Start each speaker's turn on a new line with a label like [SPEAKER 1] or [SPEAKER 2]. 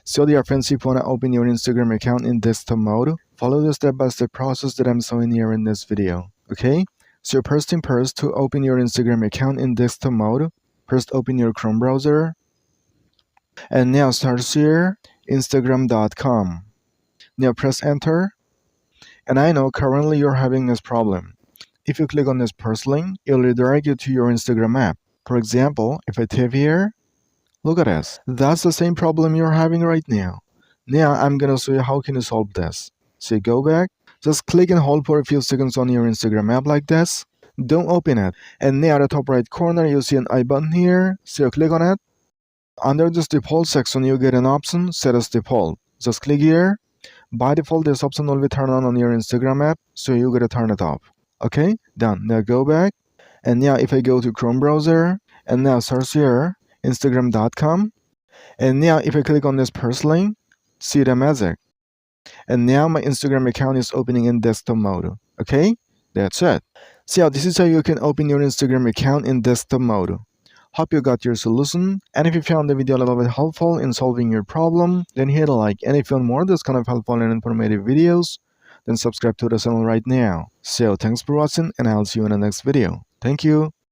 [SPEAKER 1] So dear friends, if you want to open your Instagram account in desktop mode, follow the step-by-step process that I'm showing here in this video. Okay? So first thing first, to open your Instagram account in desktop mode, first open your Chrome browser and now search here Instagram.com. Now press enter. And I know currently you're having this problem. If you click on this first link, it'll redirect you to your Instagram app. For example, if I tap here, look at this. That's the same problem you're having right now. Now I'm gonna show you how can you solve this. So you go back, just click and hold for a few seconds on your Instagram app like this. Don't open it. And now at the top right corner, you see an I button here. So you click on it. Under this default section, you get an option, set as default. Just click here. By default, this option will be turned on your Instagram app, so you gotta turn it off. Okay, done. Now go back. And now if I go to Chrome browser, and now search here, Instagram.com. And now if I click on this first link, see the magic. And now my Instagram account is opening in desktop mode. Okay, that's it. So this is how you can open your Instagram account in desktop mode. Hope you got your solution, and if you found the video a little bit helpful in solving your problem, then hit a like, and if you want more of this kind of helpful and informative videos, then subscribe to the channel right now. So thanks for watching, and I'll see you in the next video. Thank you.